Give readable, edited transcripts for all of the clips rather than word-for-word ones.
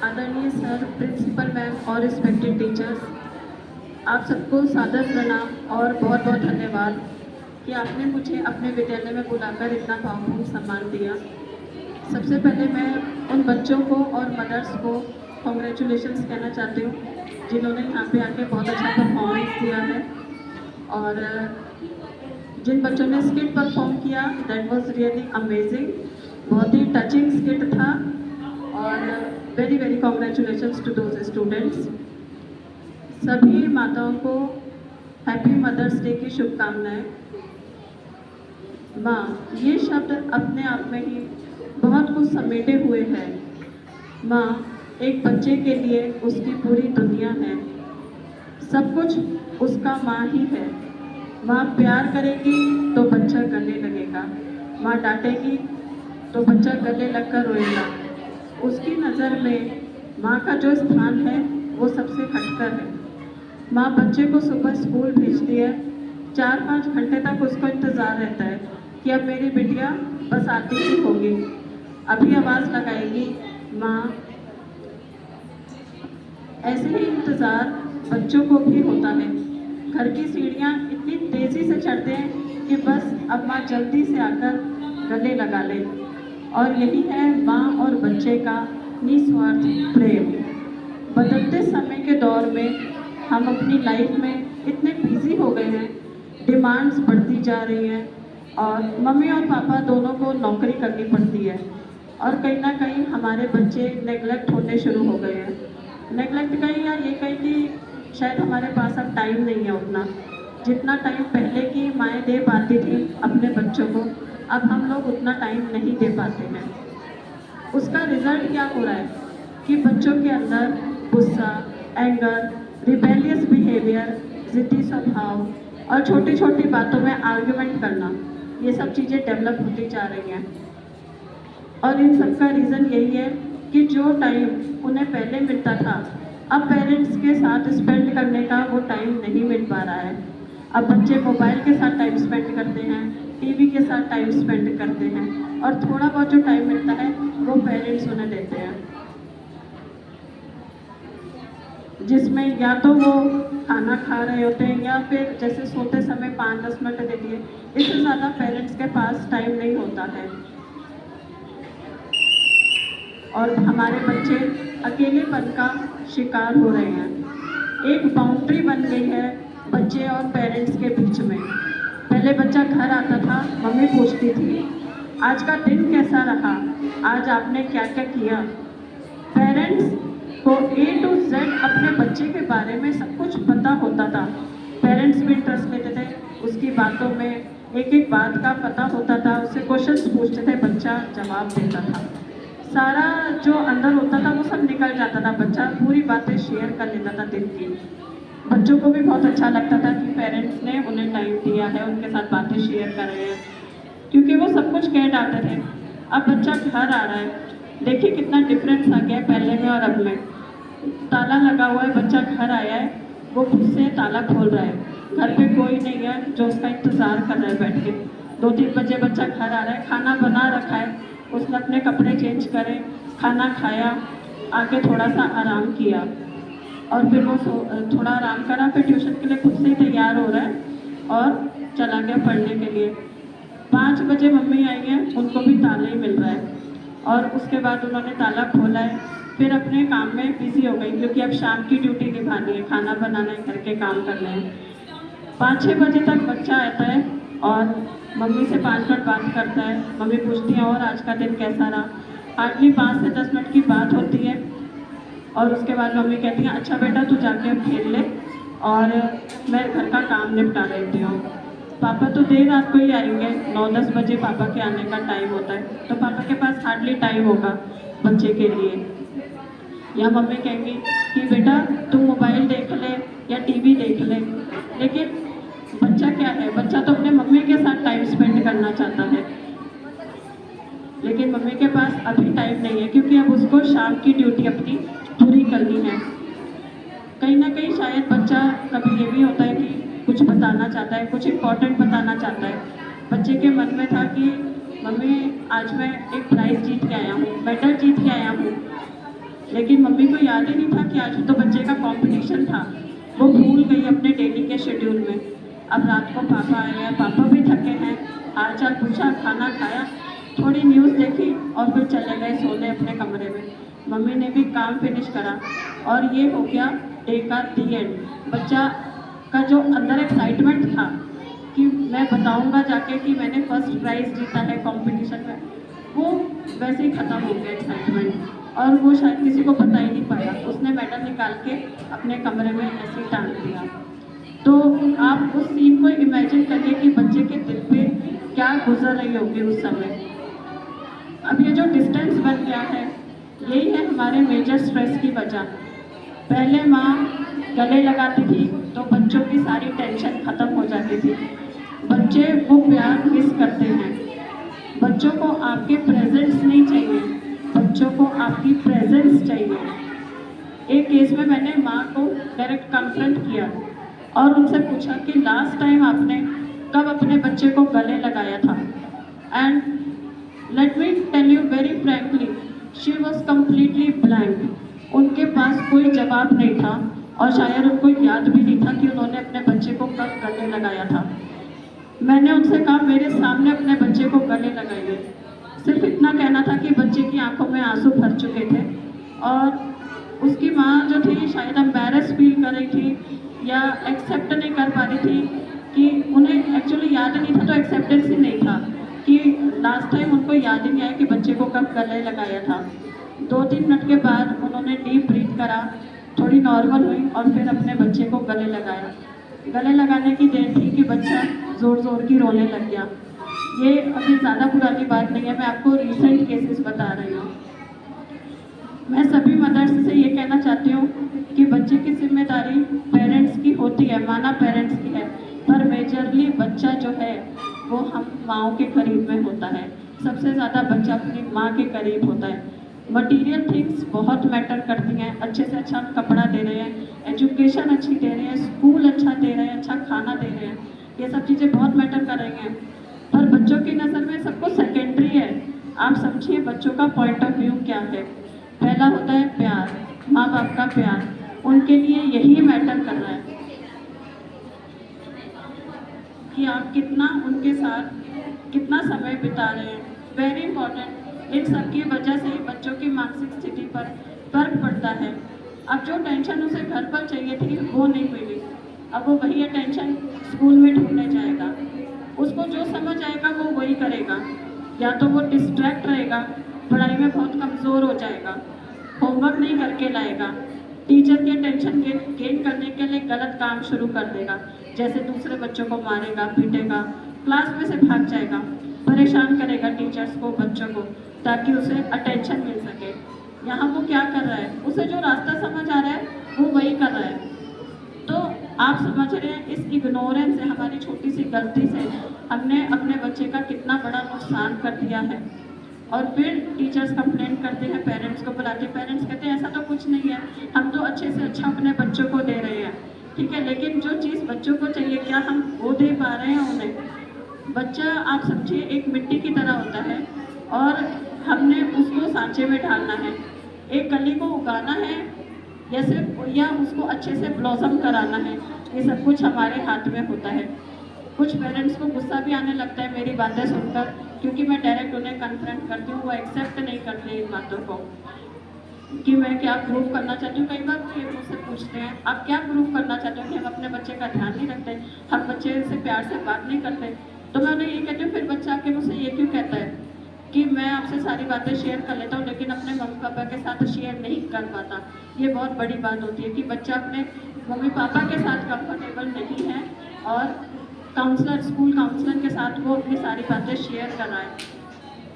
आदरणीय sir, principal ma'am और respected teachers, आप सबको सादर प्रणाम और बहुत बहुत धन्यवाद कि आपने मुझे अपने विद्यालय में बुलाकर इतना भावपूर्ण सम्मान दिया। सबसे पहले मैं उन बच्चों को और मदर्स को कॉन्ग्रेचुलेशंस कहना चाहती हूँ जिन्होंने यहाँ पे आके बहुत अच्छा परफॉर्मेंस दिया है। और जिन बच्चों ने स्किट परफॉर्म किया, दैट वाज रियली अमेजिंग, बहुत ही टचिंग स्किट था। और very very congratulations to those students. सभी माताओं को हैप्पी मदर्स डे की शुभकामनाएं। माँ, ये शब्द अपने आप में ही बहुत कुछ समेटे हुए है। माँ एक बच्चे के लिए उसकी पूरी दुनिया है, सब कुछ उसका माँ ही है। माँ प्यार करेगी तो बच्चा गले लगेगा, माँ डांटेगी तो बच्चा गले लगकर रोएगा। उसकी नज़र में माँ का जो स्थान है वो सबसे हटकर है। माँ बच्चे को सुबह स्कूल भेजती है, 4-5 घंटे तक उसको इंतज़ार रहता है कि अब मेरी बिटिया बस आती ही होगी, अभी आवाज़ लगाएगी माँ। ऐसे ही इंतज़ार बच्चों को भी होता है। घर की सीढ़ियाँ इतनी तेज़ी से चढ़ते हैं कि बस अब माँ जल्दी से आकर गले लगा ले। और यही है माँ और बच्चे का निस्वार्थ प्रेम। बदलते समय के दौर में हम अपनी लाइफ में इतने बिजी हो गए हैं, डिमांड्स बढ़ती जा रही हैं और मम्मी और पापा दोनों को नौकरी करनी पड़ती है और कहीं ना कहीं हमारे बच्चे नेगलेक्ट होने शुरू हो गए हैं। नेगलेक्ट कहीं या ये कहीं कि शायद हमारे पास अब टाइम नहीं है उतना, जितना टाइम पहले की माएँ दे पाती थी अपने बच्चों को, अब हम लोग उतना टाइम नहीं दे पाते हैं। उसका रिजल्ट क्या हो रहा है कि बच्चों के अंदर गुस्सा, एंगर, रिबेलियस बिहेवियर, ज़िद्दी स्वभाव और छोटी छोटी बातों में आर्ग्यूमेंट करना, ये सब चीज़ें डेवलप होती जा रही हैं। और इन सब का रीज़न यही है कि जो टाइम उन्हें पहले मिलता था, अब पेरेंट्स के साथ स्पेंड करने का वो टाइम नहीं मिल पा रहा है। अब बच्चे मोबाइल के साथ टाइम स्पेंड करते हैं, टीवी के साथ टाइम स्पेंड करते हैं और थोड़ा बहुत जो टाइम मिलता है वो पेरेंट्स उन्हें देते हैं, जिसमें या तो वो खाना खा रहे होते हैं या फिर जैसे सोते समय 5-10 मिनट दे दिए। इससे ज़्यादा पेरेंट्स के पास टाइम नहीं होता है और हमारे बच्चे अकेलेपन का शिकार हो रहे हैं। एक बाउंड्री बन गई है बच्चे और पेरेंट्स के बीच में। पहले बच्चा घर आता था, मम्मी पूछती थी आज का दिन कैसा रहा, आज आपने क्या क्या किया। पेरेंट्स को A to Z अपने बच्चे के बारे में सब कुछ पता होता था। पेरेंट्स भी इंटरेस्ट लेते थे उसकी बातों में, एक एक बात का पता होता था, उससे क्वेश्चंस पूछते थे, बच्चा जवाब देता था। सारा जो अंदर होता था वो सब निकल जाता था, बच्चा पूरी बातें शेयर कर लेता था दिन की। बच्चों को भी बहुत अच्छा लगता था कि पेरेंट्स ने उन्हें टाइम दिया है, उनके साथ बातें शेयर कर रहे हैं, क्योंकि वो सब कुछ कह डालते थे। अब बच्चा घर आ रहा है, देखिए कितना डिफरेंस आ गया पहले में और अब में। ताला लगा हुआ है, बच्चा घर आया है, वो खुद से ताला खोल रहा है, घर पे कोई नहीं है जो उसका इंतज़ार कर रहा है बैठ के। 2-3 बजे बच्चा घर आ रहा है, खाना बना रखा है, उसने अपने कपड़े चेंज करे, खाना खाया, आके थोड़ा सा आराम किया और फिर वो थोड़ा आराम करा, फिर ट्यूशन के लिए खुद से ही तैयार हो रहा है और चला गया पढ़ने के लिए। 5 बजे मम्मी आई है, उनको भी ताला ही मिल रहा है और उसके बाद उन्होंने ताला खोला है, फिर अपने काम में बिजी हो गई क्योंकि अब शाम की ड्यूटी निभानी है, खाना बनाना है, घर के काम करने हैं। 5-6 बजे तक बच्चा आता है और मम्मी से 5 मिनट बात करता है, मम्मी पूछती है और आज का दिन कैसा रहा। हार्डली 5 से 10 मिनट की बात होती है और उसके बाद मम्मी कहती हैं अच्छा बेटा तू जाके अब खेल ले और मैं घर का काम निपटा लेती हूँ। पापा तो देर रात को ही आएंगे, 9-10 बजे पापा के आने का टाइम होता है, तो पापा के पास हार्डली टाइम होगा बच्चे के लिए। या मम्मी कहेंगी कि बेटा तू मोबाइल देख ले या टीवी देख ले, लेकिन बच्चा क्या है, बच्चा तो अपने मम्मी के साथ टाइम स्पेंड करना चाहता है, लेकिन मम्मी के पास अभी टाइम नहीं है क्योंकि अब उसको शाम की ड्यूटी अपनी पूरी करनी है। कहीं ना कहीं शायद बच्चा कभी ये भी होता है कि कुछ बताना चाहता है, कुछ इम्पोर्टेंट बताना चाहता है। बच्चे के मन में था कि मम्मी आज मैं एक प्राइज़ जीत के आया हूँ, मेडल जीत के आया हूँ, लेकिन मम्मी को याद ही नहीं था कि आज तो बच्चे का कंपटीशन था। वो भूल गई अपने डेली के शेड्यूल में। अब रात को पापा आए हैं, पापा भी थके हैं, हाल चाल पूछा, खाना खाया, थोड़ी न्यूज़ देखी और फिर चले गए सोने अपने कमरे में। मम्मी ने भी काम फिनिश करा और ये हो गया डे का दी एंड। बच्चा का जो अंदर एक्साइटमेंट था कि मैं बताऊंगा जाके कि मैंने फर्स्ट प्राइज़ जीता है कंपटीशन में, वो वैसे ही ख़त्म हो गया एक्साइटमेंट, और वो शायद किसी को पता ही नहीं पाया। उसने मेडल निकाल के अपने कमरे में ऐसे ही टांग दिया। तो आप उस सीन को इमेजिन करिए कि बच्चे के दिल पे क्या गुजर रही होगी उस समय। अब ये जो डिस्टेंस बन गया है, यही है हमारे मेजर स्ट्रेस की वजह। पहले माँ गले लगाती थी तो बच्चों की सारी टेंशन ख़त्म हो जाती थी। बच्चे वो प्यार मिस करते हैं। बच्चों को आपके प्रेजेंस नहीं चाहिए, बच्चों को आपकी प्रेजेंस चाहिए। एक केस में मैंने माँ को डायरेक्ट कन्फ्रंट किया और उनसे पूछा कि लास्ट टाइम आपने कब अपने बच्चे को गले लगाया था। And let me tell you very frankly, she was completely blank. उनके पास कोई जवाब नहीं था और शायद उनको याद भी नहीं था कि उन्होंने अपने बच्चे को कब गले लगाया था। मैंने उनसे कहा मेरे सामने अपने बच्चे को गले लगाइए। सिर्फ इतना कहना था कि बच्चे की आंखों में आंसू भर चुके थे और उसकी माँ जो थी शायद एम्बैरस फील कर रही थी या एक्सेप्ट नहीं कर पा रही थी कि उन्हें एक्चुअली याद नहीं था, तो एक्सेप्टेंस ही नहीं था कि लास्ट टाइम उनको याद ही नहीं आया कि बच्चे को कब गले लगाया था। 2-3 मिनट के बाद उन्होंने डीप ब्रीथ करा, थोड़ी नॉर्मल हुई और फिर अपने बच्चे को गले लगाया। गले लगाने की देर थी कि बच्चा ज़ोर ज़ोर की रोने लग गया। ये अभी ज़्यादा पुरानी बात नहीं है, मैं आपको रिसेंट केसेस बता रही हूँ। मैं सभी मदर्स से ये कहना चाहती हूँ कि बच्चे की जिम्मेदारी पेरेंट्स की होती है, माना पेरेंट्स की है, पर मेजरली बच्चा जो है वो हम माँओं के करीब में होता है। सबसे ज़्यादा बच्चा अपनी माँ के करीब होता है। मटीरियल थिंग्स बहुत मैटर करती हैं। अच्छे से अच्छा कपड़ा दे रहे हैं, एजुकेशन अच्छी दे रहे हैं, स्कूल अच्छा दे रहे हैं, अच्छा खाना दे रहे हैं, ये सब चीज़ें बहुत मैटर कर रही हैं, पर बच्चों की नज़र में सब कुछ सेकेंडरी है। आप समझिए बच्चों का पॉइंट ऑफ व्यू क्या है। पहला होता है प्यार, माँ बाप का प्यार, उनके लिए यही मैटर कर रहा है कि आप कितना उनके साथ कितना समय बिता रहे हैं। Very important. इन सब की वजह से बच्चों की मानसिक स्थिति पर फर्क पड़ता है। अब जो टेंशन उसे घर पर चाहिए थी वो नहीं मिली, अब वो वही टेंशन स्कूल में ढूंढने जाएगा। उसको जो समझ आएगा वो वही करेगा। या तो वो डिस्ट्रैक्ट रहेगा, पढ़ाई में बहुत कमज़ोर हो जाएगा, होमवर्क नहीं करके लाएगा, टीचर की टेंशन गेन करने के लिए गलत काम शुरू कर देगा, जैसे दूसरे बच्चों को मारेगा, पीटेगा, क्लास में से भाग जाएगा, परेशान करेगा टीचर्स को, बच्चों को, ताकि उसे अटेंशन मिल सके। यहाँ वो क्या कर रहा है, उसे जो रास्ता समझ आ रहा है वो वही कर रहा है। तो आप समझ रहे हैं इस इग्नोरेंस से, हमारी छोटी सी गलती से हमने अपने बच्चे का कितना बड़ा नुकसान कर दिया है। और फिर टीचर्स कंप्लेंट करते हैं, पेरेंट्स को बुलाते हैं, पेरेंट्स कहते हैं ऐसा तो कुछ नहीं है, हम तो अच्छे से अच्छा अपने बच्चों को दे रहे हैं। ठीक है, लेकिन जो चीज़ बच्चों को चाहिए क्या हम वो दे पा रहे हैं उन्हें? बच्चा आप समझिए एक मिट्टी की तरह होता है और हमने उसको सांचे में डालना है। एक कली को उगाना है या उसको अच्छे से ब्लॉसम कराना है, ये सब कुछ हमारे हाथ में होता है। कुछ पेरेंट्स को गुस्सा भी आने लगता है मेरी बातें सुनकर, क्योंकि मैं डायरेक्ट उन्हें कन्फ्रंट करती हूँ, वो एक्सेप्ट नहीं करते इन बातों को कि मैं क्या प्रूव करना चाहती हूँ। कई बार वो ये मुझसे पूछते हैं आप क्या प्रूव करना चाहते हो कि हम अपने बच्चे का ध्यान नहीं रखते, हम बच्चे से प्यार से बात नहीं करते। तो मैं उन्हें ये कहती हूँ फिर बच्चा आके मुझसे ये क्यों कहता है कि मैं आपसे सारी बातें शेयर कर लेता हूँ लेकिन अपने मम्मी पापा के साथ शेयर नहीं कर पाता। ये बहुत बड़ी बात होती है कि बच्चा अपने मम्मी पापा के साथ कंफर्टेबल नहीं है और काउंसलर, स्कूल काउंसलर के साथ वो अपनी सारी बातें शेयर कर रहा है।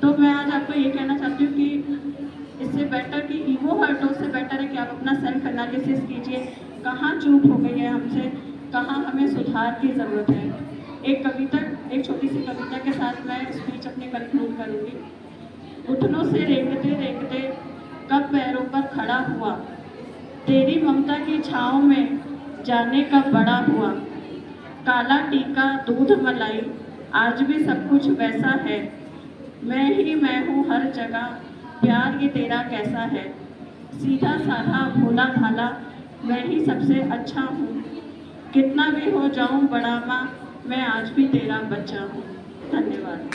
तो मैं आज आपको ये कहना चाहती हूँ कि इससे बेटर कि ईगो हर्ट हो, उससे बेटर है कि आप अपना सेल्फ एनालिसिस कीजिए, कहाँ चूक हो गई है हमसे, कहाँ हमें सुधार की ज़रूरत है। एक छोटी सी कविता के साथ मैं स्पीच अपनी कंक्लूड करूँगी। घुटनों से रेंगते रेंगते कब पैरों पर खड़ा हुआ, तेरी ममता की छाँव में जाने कब बड़ा हुआ, काला टीका दूध मलाई आज भी सब कुछ वैसा है, मैं ही मैं हूँ हर जगह, प्यार ये तेरा कैसा है, सीधा साधा भोला भाला मैं ही सबसे अच्छा हूँ। कितना भी हो जाऊँ बड़ा माँ, मैं आज भी तेरा बच्चा हूँ। धन्यवाद।